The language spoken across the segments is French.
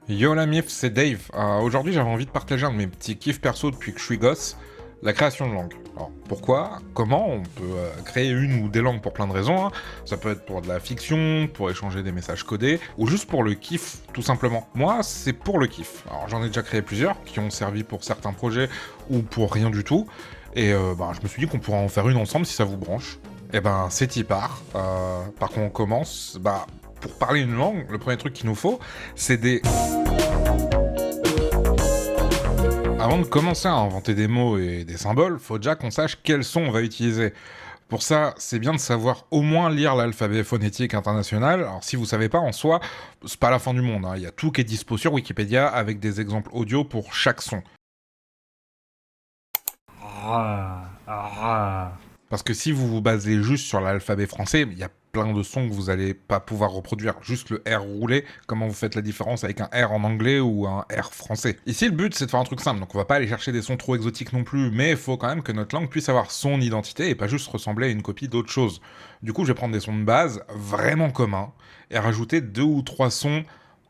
Yo la mif, c'est Dave. Aujourd'hui, j'avais envie de partager un de mes petits kiffs perso depuis que je suis gosse, la création de langues. Alors, pourquoi? Comment? On peut créer une ou des langues pour plein de raisons, hein. Ça peut être pour de la fiction, pour échanger des messages codés, ou juste pour le kiff, tout simplement. Moi, c'est pour le kiff. Alors, j'en ai déjà créé plusieurs, qui ont servi pour certains projets, ou pour rien du tout, et je me suis dit qu'on pourrait en faire une ensemble si ça vous branche. Et ben, c'est y part. Par contre, on commence. Pour parler une langue, le premier truc qu'il nous faut, c'est des... Avant de commencer à inventer des mots et des symboles, faut déjà qu'on sache quels sons on va utiliser. Pour ça, c'est bien de savoir au moins lire l'alphabet phonétique international. Alors si vous savez pas, en soi, c'est pas la fin du monde, hein. Il y a tout qui est dispo sur Wikipédia avec des exemples audio pour chaque son. Parce que si vous vous basez juste sur l'alphabet français, il y a plein de sons que vous allez pas pouvoir reproduire. Juste le R roulé, comment vous faites la différence avec un R en anglais ou un R français. Ici, le but, c'est de faire un truc simple, donc on va pas aller chercher des sons trop exotiques non plus, mais il faut quand même que notre langue puisse avoir son identité et pas juste ressembler à une copie d'autre chose. Du coup, je vais prendre des sons de base vraiment communs et rajouter 2 ou 3 sons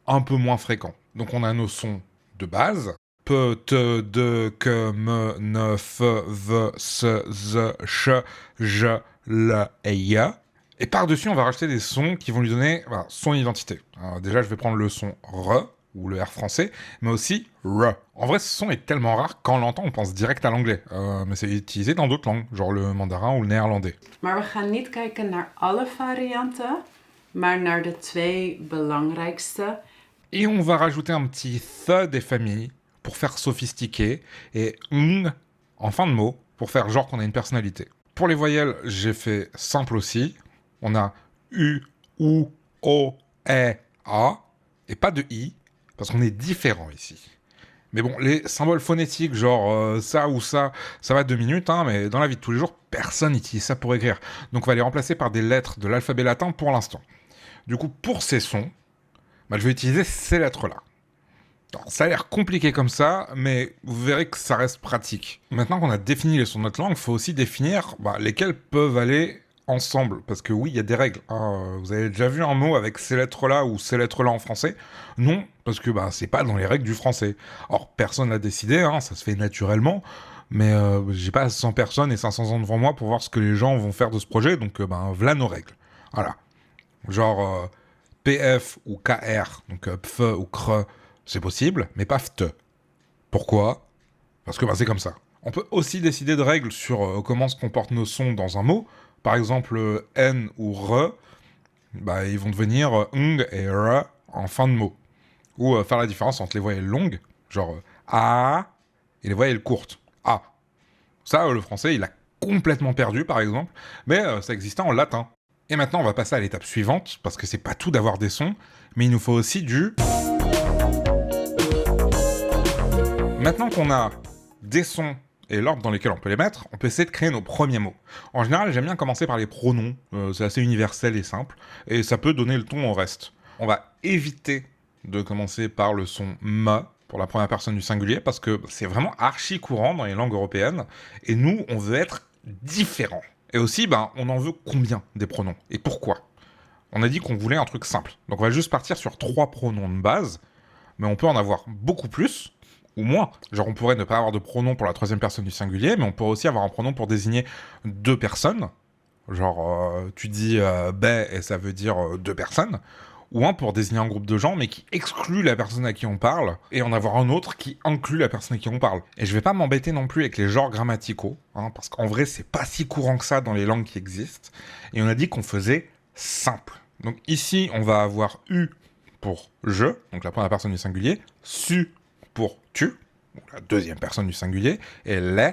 un peu moins fréquents. Donc on a nos sons de base, pe, te, de, que, me, ne, fe, ve, se, ze, che, je, le et ya. Et par-dessus, on va rajouter des sons qui vont lui donner son identité. Alors déjà, je vais prendre le son re, ou le R français, mais aussi re. En vrai, ce son est tellement rare, quand on l'entend, on pense direct à l'anglais. Mais c'est utilisé dans d'autres langues, genre le mandarin ou le néerlandais. Maar we gaan niet kijken naar alle varianten, maar naar de 2 belangrijkste. Et on va rajouter un petit th des familles, pour faire sophistiqué, et ng en fin de mot, pour faire genre qu'on a une personnalité. Pour les voyelles, j'ai fait simple aussi. On a U, OU, O, E, A, et pas de I, parce qu'on est différent ici. Mais bon, les symboles phonétiques, genre ça ou ça va 2 minutes, hein, mais dans la vie de tous les jours, personne n'utilise ça pour écrire. Donc on va les remplacer par des lettres de l'alphabet latin pour l'instant. Du coup, pour ces sons, je vais utiliser ces lettres-là. Alors, ça a l'air compliqué comme ça, mais vous verrez que ça reste pratique. Maintenant qu'on a défini les sons de notre langue, il faut aussi définir lesquels peuvent aller ensemble. Parce que oui, il y a des règles, hein. Vous avez déjà vu un mot avec ces lettres-là ou ces lettres-là en français? Non, parce que c'est pas dans les règles du français. Or, personne l'a décidé, hein, ça se fait naturellement, mais j'ai pas 100 personnes et 500 ans devant moi pour voir ce que les gens vont faire de ce projet, donc voilà nos règles. Voilà. Genre PF ou KR, donc pfe ou cre, c'est possible, mais pas fte. Pourquoi? Parce que c'est comme ça. On peut aussi décider de règles sur comment se comportent nos sons dans un mot. Par exemple, N ou re, ils vont devenir ng et re en fin de mot. Ou faire la différence entre les voyelles longues, genre A, et les voyelles courtes, A. Ça, le français, il a complètement perdu, par exemple, mais ça existait en latin. Et maintenant, on va passer à l'étape suivante, parce que c'est pas tout d'avoir des sons, mais il nous faut aussi du... Maintenant qu'on a des sons et l'ordre dans lesquels on peut les mettre, on peut essayer de créer nos premiers mots. En général, j'aime bien commencer par les pronoms, c'est assez universel et simple, et ça peut donner le ton au reste. On va éviter de commencer par le son « me » pour la première personne du singulier, parce que c'est vraiment archi courant dans les langues européennes, et nous, on veut être différents. Et aussi, on en veut combien des pronoms? Et pourquoi? On a dit qu'on voulait un truc simple, donc on va juste partir sur 3 pronoms de base, mais on peut en avoir beaucoup plus, ou moins. Genre, on pourrait ne pas avoir de pronom pour la 3e personne du singulier, mais on pourrait aussi avoir un pronom pour désigner 2 personnes. Genre, tu dis bé et ça veut dire 2 personnes. Ou un pour désigner un groupe de gens, mais qui exclut la personne à qui on parle, et en avoir un autre qui inclut la personne à qui on parle. Et je vais pas m'embêter non plus avec les genres grammaticaux, hein, parce qu'en vrai, c'est pas si courant que ça dans les langues qui existent. Et on a dit qu'on faisait simple. Donc ici, on va avoir U pour je, donc la première personne du singulier, su pour tu, donc la 2e personne du singulier, et les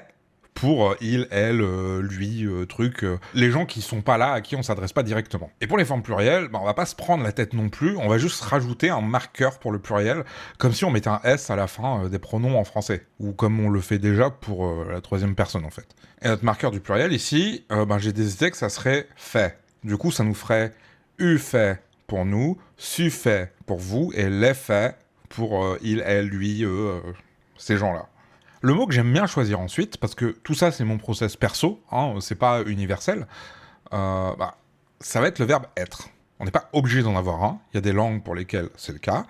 pour il, elle, lui, truc, les gens qui sont pas là, à qui on s'adresse pas directement. Et pour les formes plurielles, on va pas se prendre la tête non plus, on va juste rajouter un marqueur pour le pluriel, comme si on mettait un S à la fin des pronoms en français, ou comme on le fait déjà pour la 3e personne en fait. Et notre marqueur du pluriel ici, j'ai décidé que ça serait fait. Du coup, ça nous ferait U fait pour nous, su fait pour vous, et les fait pour il, elle, lui, eux, ces gens-là. Le mot que j'aime bien choisir ensuite, parce que tout ça c'est mon process perso, hein, c'est pas universel, ça va être le verbe être. On n'est pas obligé d'en avoir un, il y a des langues pour lesquelles c'est le cas,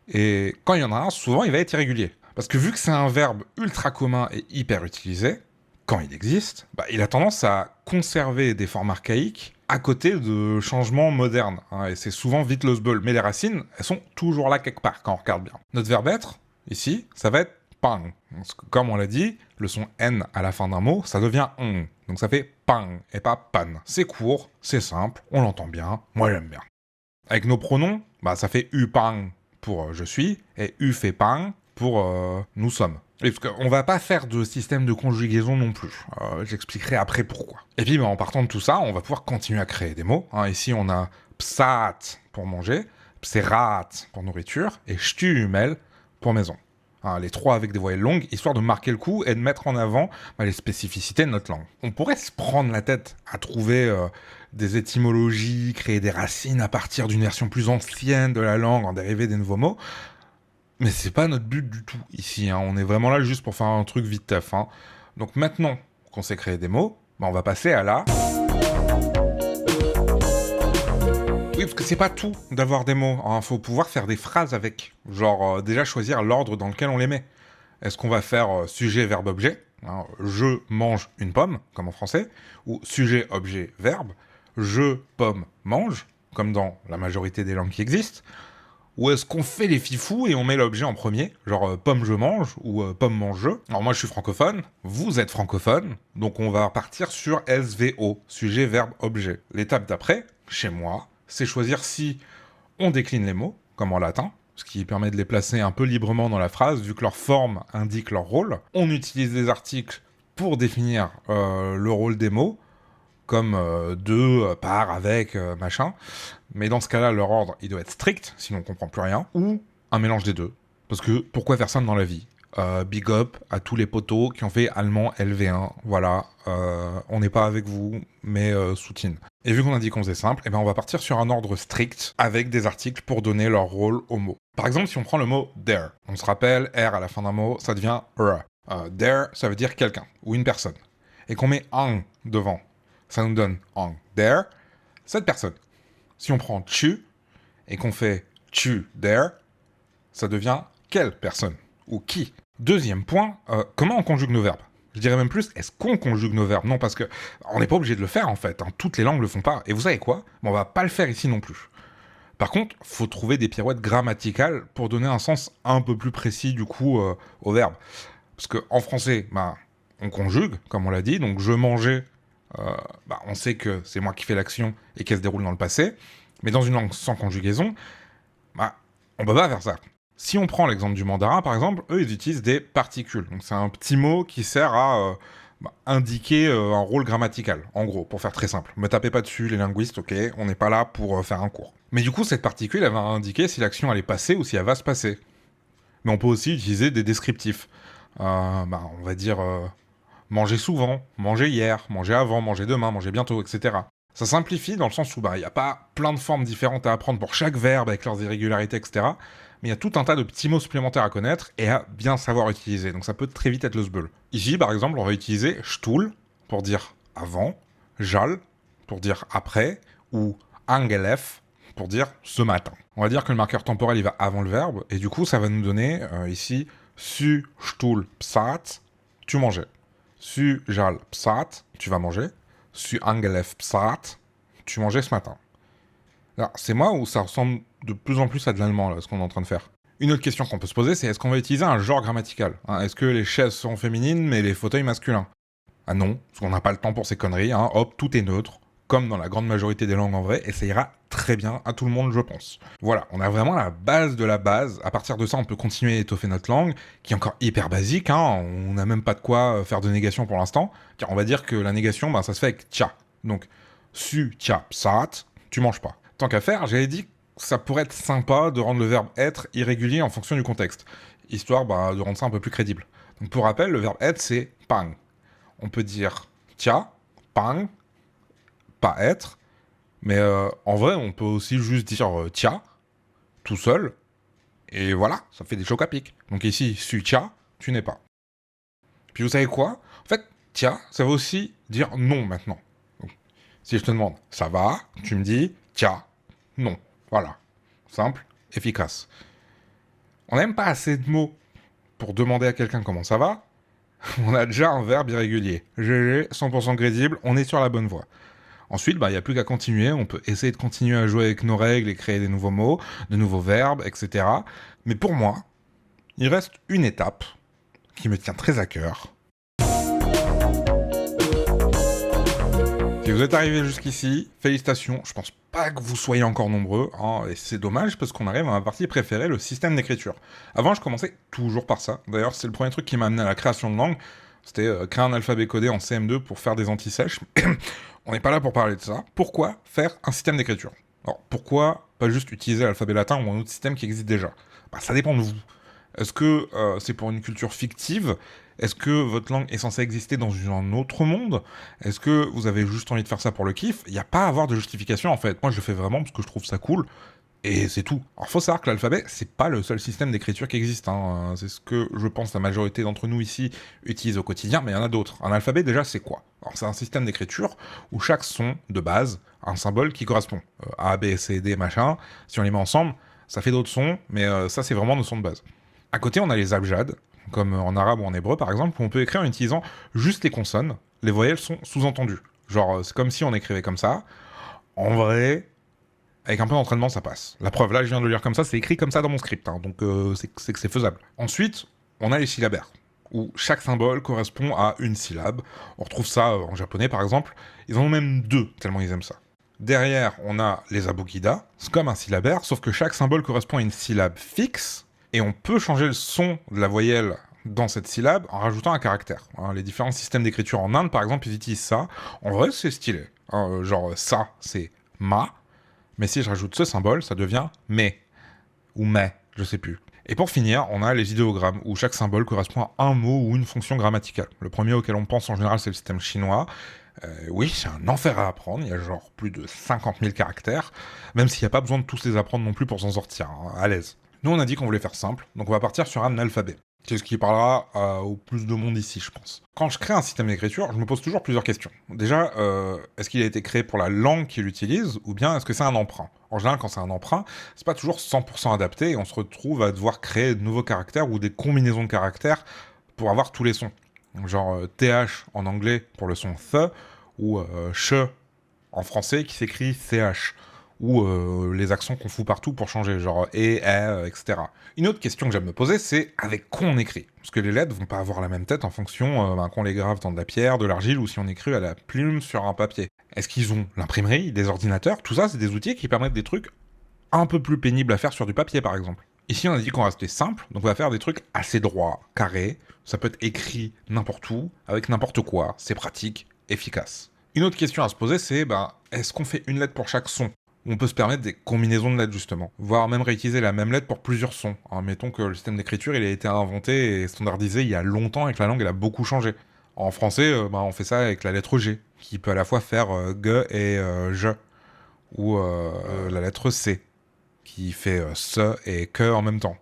Et quand il y en a un, souvent il va être irrégulier. Parce que vu que c'est un verbe ultra commun et hyper utilisé, quand il existe, il a tendance à conserver des formes archaïques à côté de changements modernes. Hein, et c'est souvent vite le sbeul. Mais les racines, elles sont toujours là quelque part, quand on regarde bien. Notre verbe être, ici, ça va être pang. Parce que, comme on l'a dit, le son N à la fin d'un mot, ça devient on. Donc ça fait pang et pas pan. C'est court, c'est simple, on l'entend bien, moi j'aime bien. Avec nos pronoms, ça fait u pang pour je suis, et u fait pang pour nous sommes. Et parce qu'on va pas faire de système de conjugaison non plus. J'expliquerai après pourquoi. Et puis en partant de tout ça, on va pouvoir continuer à créer des mots. Hein, ici on a psat pour manger, pserat pour nourriture, et shtumel pour maison. Hein, les trois avec des voyelles longues, histoire de marquer le coup et de mettre en avant les spécificités de notre langue. On pourrait se prendre la tête à trouver des étymologies, créer des racines à partir d'une version plus ancienne de la langue en dérivé des nouveaux mots, mais c'est pas notre but du tout ici. Hein. On est vraiment là juste pour faire un truc vite taf. Hein. Donc maintenant qu'on sait créer des mots, on va passer à la... Oui, parce que c'est pas tout d'avoir des mots. Hein. Faut pouvoir faire des phrases avec. Genre, déjà choisir l'ordre dans lequel on les met. Est-ce qu'on va faire sujet, verbe, objet, hein, je mange une pomme, comme en français, ou sujet, objet, verbe, je, pomme, mange, comme dans la majorité des langues qui existent, ou est-ce qu'on fait les fifous et on met l'objet en premier, genre pomme, je mange, ou pomme, mange, je. Alors moi je suis francophone, vous êtes francophone, donc on va partir sur SVO, sujet, verbe, objet. L'étape d'après, chez moi, c'est choisir si on décline les mots, comme en latin, ce qui permet de les placer un peu librement dans la phrase, vu que leur forme indique leur rôle. On utilise des articles pour définir le rôle des mots, comme de, par, avec, machin. Mais dans ce cas-là, leur ordre, il doit être strict, sinon on comprend plus rien, ou un mélange des deux. Parce que pourquoi faire ça dans la vie ? Big up à tous les potos qui ont fait allemand LV1. Voilà, on n'est pas avec vous, mais soutine. Et vu qu'on a dit qu'on faisait simple, on va partir sur un ordre strict avec des articles pour donner leur rôle aux mots. Par exemple, si on prend le mot there, on se rappelle, R à la fin d'un mot, ça devient r. There, ça veut dire quelqu'un ou une personne. Et qu'on met un devant, ça nous donne un there, cette personne. Si on prend tu et qu'on fait tu there, ça devient quelle personne ou qui. Deuxième point, comment on conjugue nos verbes ? Je dirais même plus, est-ce qu'on conjugue nos verbes ? Non, parce que on n'est pas obligé de le faire en fait. Hein. Toutes les langues le font pas. Et vous savez quoi ? On va pas le faire ici non plus. Par contre, faut trouver des pirouettes grammaticales pour donner un sens un peu plus précis du coup au verbe. Parce que en français, on conjugue, comme on l'a dit. Donc je mangeais, on sait que c'est moi qui fais l'action et qu'elle se déroule dans le passé. Mais dans une langue sans conjugaison, on peut pas faire ça. Si on prend l'exemple du mandarin, par exemple, eux, ils utilisent des particules. Donc c'est un petit mot qui sert à indiquer un rôle grammatical, en gros, pour faire très simple. Me tapez pas dessus, les linguistes, ok, on n'est pas là pour faire un cours. Mais du coup, cette particule, elle va indiquer si l'action, elle est passée ou si elle va se passer. Mais on peut aussi utiliser des descriptifs. On va dire manger souvent, manger hier, manger avant, manger demain, manger bientôt, etc. Ça simplifie dans le sens où il n'y a pas plein de formes différentes à apprendre pour chaque verbe avec leurs irrégularités, etc. Mais il y a tout un tas de petits mots supplémentaires à connaître et à bien savoir utiliser. Donc ça peut très vite être le sbeul. Ici, par exemple, on va utiliser Stuhl pour dire avant, Jal pour dire après, ou Angelef pour dire ce matin. On va dire que le marqueur temporel, il va avant le verbe, et du coup, ça va nous donner ici Su, Stuhl, Psat, tu mangeais. Su, Jal, Psat, tu vas manger. Su, Angelef, Psat, tu mangeais ce matin. Alors, c'est moi ou ça ressemble de plus en plus à de l'allemand, là, ce qu'on est en train de faire. Une autre question qu'on peut se poser, c'est est-ce qu'on va utiliser un genre grammatical ? Est-ce que les chaises sont féminines, mais les fauteuils masculins ? Ah non, parce qu'on n'a pas le temps pour ces conneries, hop, tout est neutre, comme dans la grande majorité des langues en vrai, et ça ira très bien à tout le monde, je pense. Voilà, on a vraiment la base de la base. À partir de ça, on peut continuer à étoffer notre langue, qui est encore hyper basique, on n'a même pas de quoi faire de négation pour l'instant, car on va dire que la négation, ça se fait avec tcha. Donc, su, tcha, psat, tu manges pas. Tant qu'à faire, j'avais dit que ça pourrait être sympa de rendre le verbe être irrégulier en fonction du contexte, histoire de rendre ça un peu plus crédible. Donc pour rappel, le verbe être, c'est pang. On peut dire tia, pang, pas être, mais en vrai, on peut aussi juste dire tia, tout seul, et voilà, ça fait des chocs à pic. Donc ici, su tia, tu n'es pas. Puis vous savez quoi ? En fait, tia, ça veut aussi dire non maintenant. Donc, si je te demande ça va, tu me dis tia, non. Voilà. Simple, efficace. On n'a même pas assez de mots pour demander à quelqu'un comment ça va. On a déjà un verbe irrégulier. GG, 100% crédible, on est sur la bonne voie. Ensuite, il n'y a plus qu'à continuer. On peut essayer de continuer à jouer avec nos règles et créer des nouveaux mots, de nouveaux verbes, etc. Mais pour moi, il reste une étape qui me tient très à cœur. Si vous êtes arrivé jusqu'ici, félicitations. Je pense pas que vous soyez encore nombreux, hein, et c'est dommage parce qu'on arrive à ma partie préférée, le système d'écriture. Avant, je commençais toujours par ça. D'ailleurs, c'est le premier truc qui m'a amené à la création de langue. C'était créer un alphabet codé en CM2 pour faire des anti-sèches. On n'est pas là pour parler de ça. Pourquoi faire un système d'écriture? Alors, pourquoi pas juste utiliser l'alphabet latin ou un autre système qui existe déjà? Ça dépend de vous. Est-ce que c'est pour une culture fictive? Est-ce que votre langue est censée exister dans un autre monde? Est-ce que vous avez juste envie de faire ça pour le kiff? Il n'y a pas à avoir de justification en fait. Moi je le fais vraiment parce que je trouve ça cool. Et c'est tout. Alors faut savoir que l'alphabet, c'est pas le seul système d'écriture qui existe, hein. C'est ce que je pense la majorité d'entre nous ici utilisent au quotidien, mais il y en a d'autres. Un alphabet déjà c'est quoi? Alors c'est un système d'écriture où chaque son de base a un symbole qui correspond. A, B, C, D, machin. Si on les met ensemble, ça fait d'autres sons, mais ça c'est vraiment nos sons de base. À côté on a les abjad, comme en arabe ou en hébreu par exemple, où on peut écrire en utilisant juste les consonnes. Les voyelles sont sous-entendues. Genre c'est comme si on écrivait comme ça. En vrai, avec un peu d'entraînement, ça passe. La preuve, là, je viens de le lire comme ça, c'est écrit comme ça dans mon script, hein, donc c'est que c'est faisable. Ensuite, on a les syllabaires, où chaque symbole correspond à une syllabe. On retrouve ça en japonais, par exemple. Ils en ont même deux, tellement ils aiment ça. Derrière, on a les abukida, c'est comme un syllabaire, sauf que chaque symbole correspond à une syllabe fixe, et on peut changer le son de la voyelle dans cette syllabe en rajoutant un caractère. Hein, les différents systèmes d'écriture en Inde, par exemple, ils utilisent ça. En vrai, c'est stylé. Hein, genre, ça, c'est ma. Mais si je rajoute ce symbole, ça devient mais, ou mais, je sais plus. Et pour finir, on a les idéogrammes, où chaque symbole correspond à un mot ou une fonction grammaticale. Le premier auquel on pense en général, c'est le système chinois. Oui, c'est un enfer à apprendre, il y a genre plus de 50 000 caractères, même s'il n'y a pas besoin de tous les apprendre non plus pour s'en sortir, hein, à l'aise. Nous, on a dit qu'on voulait faire simple, donc on va partir sur un alphabet. C'est ce qui parlera au plus de monde ici, je pense. Quand je crée un système d'écriture, je me pose toujours plusieurs questions. Déjà, est-ce qu'il a été créé pour la langue qu'il utilise, ou bien est-ce que c'est un emprunt? En général, quand c'est un emprunt, c'est pas toujours 100% adapté, et on se retrouve à devoir créer de nouveaux caractères ou des combinaisons de caractères pour avoir tous les sons. Genre TH en anglais pour le son th, ou che en français qui s'écrit CH. Ou les accents qu'on fout partout pour changer, genre etc. Une autre question que j'aime me poser, c'est avec quoi on écrit? Parce que les lettres vont pas avoir la même tête en fonction qu'on les grave dans de la pierre, de l'argile, ou si on écrit à la plume sur un papier. Est-ce qu'ils ont l'imprimerie, des ordinateurs? Tout ça, c'est des outils qui permettent des trucs un peu plus pénibles à faire sur du papier, par exemple. Ici, on a dit qu'on restait simple, donc on va faire des trucs assez droits, carrés. Ça peut être écrit n'importe où, avec n'importe quoi. C'est pratique, efficace. Une autre question à se poser, c'est est-ce qu'on fait une lettre pour chaque son? On peut se permettre des combinaisons de lettres, justement. Voire même réutiliser la même lettre pour plusieurs sons. Alors, mettons que le système d'écriture, il a été inventé et standardisé il y a longtemps et que la langue, elle a beaucoup changé. En français, on fait ça avec la lettre G, qui peut à la fois faire G et je. Ou la lettre C, qui fait se et que en même temps.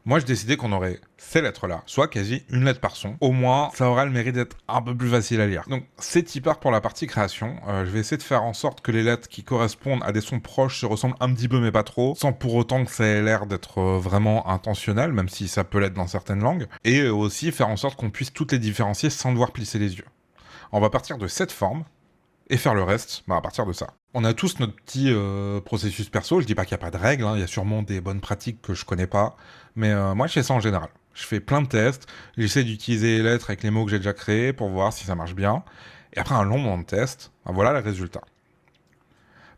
Moi, j'ai décidé qu'on aurait ces lettres-là, soit quasi une lettre par son. Au moins, ça aura le mérite d'être un peu plus facile à lire. Donc, c'est typard pour la partie création. Je vais essayer de faire en sorte que les lettres qui correspondent à des sons proches se ressemblent un petit peu, mais pas trop, sans pour autant que ça ait l'air d'être vraiment intentionnel, même si ça peut l'être dans certaines langues. Et aussi faire en sorte qu'on puisse toutes les différencier sans devoir plisser les yeux. On va partir de cette forme, et faire le reste à partir de ça. On a tous notre petit processus perso, je dis pas qu'il n'y a pas de règles, il y a sûrement des bonnes pratiques que je connais pas, mais moi je fais ça en général. Je fais plein de tests, j'essaie d'utiliser les lettres avec les mots que j'ai déjà créés pour voir si ça marche bien, et après un long moment de test, voilà le résultat.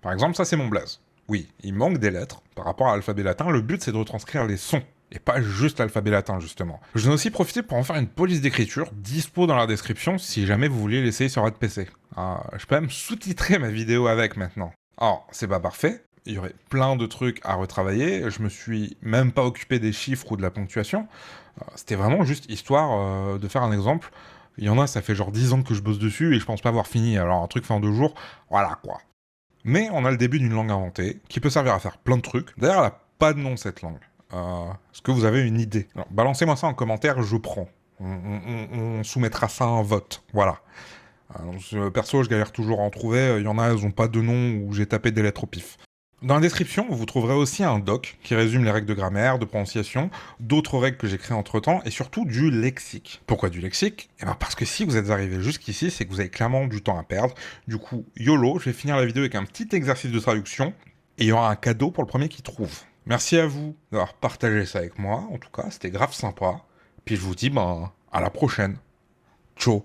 Par exemple, ça c'est mon blaze. Oui, il manque des lettres par rapport à l'alphabet latin, le but c'est de retranscrire les sons. Et pas juste l'alphabet latin, justement. Je vais aussi profiter pour en faire une police d'écriture, dispo dans la description, si jamais vous vouliez l'essayer sur votre PC. Je peux même sous-titrer ma vidéo avec, maintenant. Alors, c'est pas parfait, il y aurait plein de trucs à retravailler, je me suis même pas occupé des chiffres ou de la ponctuation. C'était vraiment juste histoire de faire un exemple. Il y en a, ça fait genre 10 ans que je bosse dessus, et je pense pas avoir fini, alors un truc fait en 2 jours, voilà quoi. Mais on a le début d'une langue inventée, qui peut servir à faire plein de trucs. D'ailleurs, elle a pas de nom, cette langue. Est-ce que vous avez une idée? Alors, balancez-moi ça en commentaire, je prends. On soumettra ça à un vote, voilà. Perso, je galère toujours à en trouver, il y en a, elles ont pas de nom, ou j'ai tapé des lettres au pif. Dans la description, vous trouverez aussi un doc qui résume les règles de grammaire, de prononciation, d'autres règles que j'ai créées entre-temps, et surtout du lexique. Pourquoi du lexique? Eh ben parce que si vous êtes arrivé jusqu'ici, c'est que vous avez clairement du temps à perdre. Du coup, YOLO, je vais finir la vidéo avec un petit exercice de traduction, et il y aura un cadeau pour le premier qui trouve. Merci à vous d'avoir partagé ça avec moi, en tout cas, c'était grave sympa. Puis je vous dis, à la prochaine. Ciao.